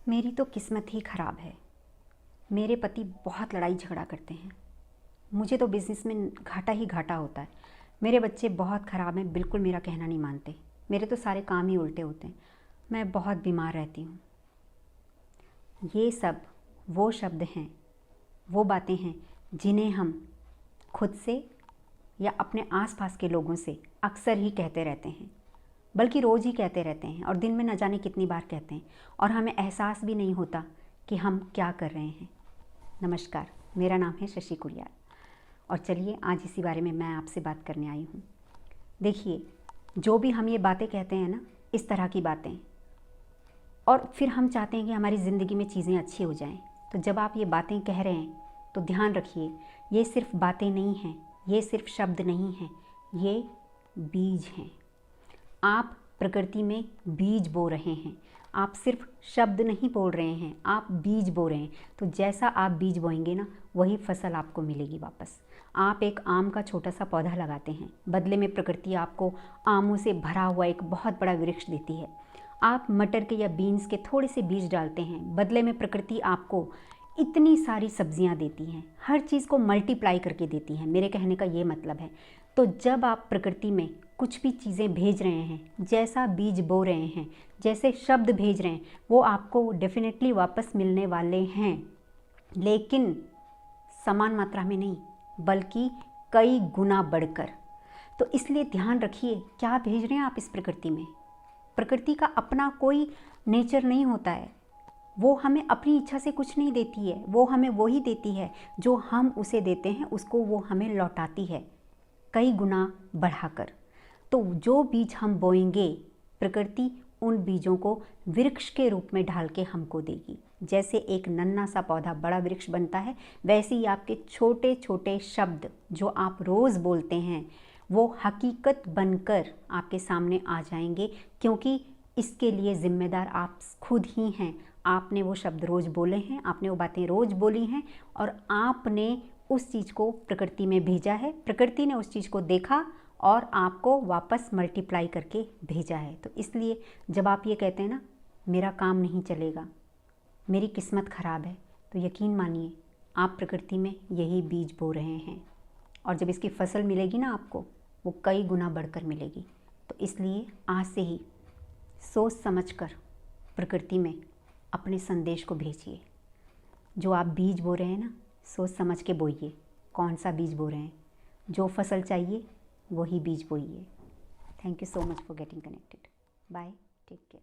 मेरी तो किस्मत ही ख़राब है। मेरे पति बहुत लड़ाई झगड़ा करते हैं। मुझे तो बिज़नेस में घाटा ही घाटा होता है। मेरे बच्चे बहुत ख़राब हैं, बिल्कुल मेरा कहना नहीं मानते। मेरे तो सारे काम ही उल्टे होते हैं। मैं बहुत बीमार रहती हूँ। ये सब वो शब्द हैं, वो बातें हैं जिन्हें हम खुद से या अपने आसपास के लोगों से अक्सर ही कहते रहते हैं, बल्कि रोज़ ही कहते रहते हैं और दिन में न जाने कितनी बार कहते हैं और हमें एहसास भी नहीं होता कि हम क्या कर रहे हैं। नमस्कार, मेरा नाम है शशि कुरियाल और चलिए आज इसी बारे में मैं आपसे बात करने आई हूँ। देखिए, जो भी हम ये बातें कहते हैं ना, इस तरह की बातें, और फिर हम चाहते हैं कि हमारी ज़िंदगी में चीज़ें अच्छी हो जाएं, तो जब आप ये बातें कह रहे हैं तो ध्यान रखिए, ये सिर्फ बातें नहीं हैं, ये सिर्फ शब्द नहीं हैं, ये बीज हैं। आप प्रकृति में बीज बो रहे हैं। आप सिर्फ शब्द नहीं बोल रहे हैं, आप बीज बो रहे हैं। तो जैसा आप बीज बोएंगे ना, वही फसल आपको मिलेगी वापस। आप एक आम का छोटा सा पौधा लगाते हैं, बदले में प्रकृति आपको आमों से भरा हुआ एक बहुत बड़ा वृक्ष देती है। आप मटर के या बीन्स के थोड़े से बीज डालते हैं, बदले में प्रकृति आपको इतनी सारी सब्जियां देती हैं, हर चीज़ को मल्टीप्लाई करके देती हैं। मेरे कहने का ये मतलब है। तो जब आप प्रकृति में कुछ भी चीज़ें भेज रहे हैं, जैसा बीज बो रहे हैं, जैसे शब्द भेज रहे हैं, वो आपको डेफिनेटली वापस मिलने वाले हैं, लेकिन समान मात्रा में नहीं, बल्कि कई गुना बढ़कर। तो इसलिए ध्यान रखिए, क्या भेज रहे हैं आप इस प्रकृति में। प्रकृति का अपना कोई नेचर नहीं होता है। वो हमें अपनी इच्छा से कुछ नहीं देती है, वो हमें वही देती है जो हम उसे देते हैं, उसको वो हमें लौटाती है कई गुना बढ़ाकर। तो जो बीज हम बोएंगे, प्रकृति उन बीजों को वृक्ष के रूप में ढाल के हमको देगी। जैसे एक नन्हा सा पौधा बड़ा वृक्ष बनता है, वैसे ही आपके छोटे छोटे शब्द जो आप रोज़ बोलते हैं, वो हकीकत बनकर आपके सामने आ जाएंगे, क्योंकि इसके लिए ज़िम्मेदार आप खुद ही हैं। आपने वो शब्द रोज़ बोले हैं, आपने वो बातें रोज़ बोली हैं और आपने उस चीज़ को प्रकृति में भेजा है। प्रकृति ने उस चीज़ को देखा और आपको वापस मल्टीप्लाई करके भेजा है। तो इसलिए जब आप ये कहते हैं ना, मेरा काम नहीं चलेगा, मेरी किस्मत ख़राब है, तो यकीन मानिए आप प्रकृति में यही बीज बो रहे हैं और जब इसकी फसल मिलेगी ना आपको, वो कई गुना बढ़कर मिलेगी। तो इसलिए आज से ही सोच समझकर प्रकृति में अपने संदेश को भेजिए। जो आप बीज बो रहे हैं ना, सोच समझ के बोइए कौन सा बीज बो रहे हैं। जो फसल चाहिए वही बीज बोइए। Thank you so much for getting connected. Bye, take care.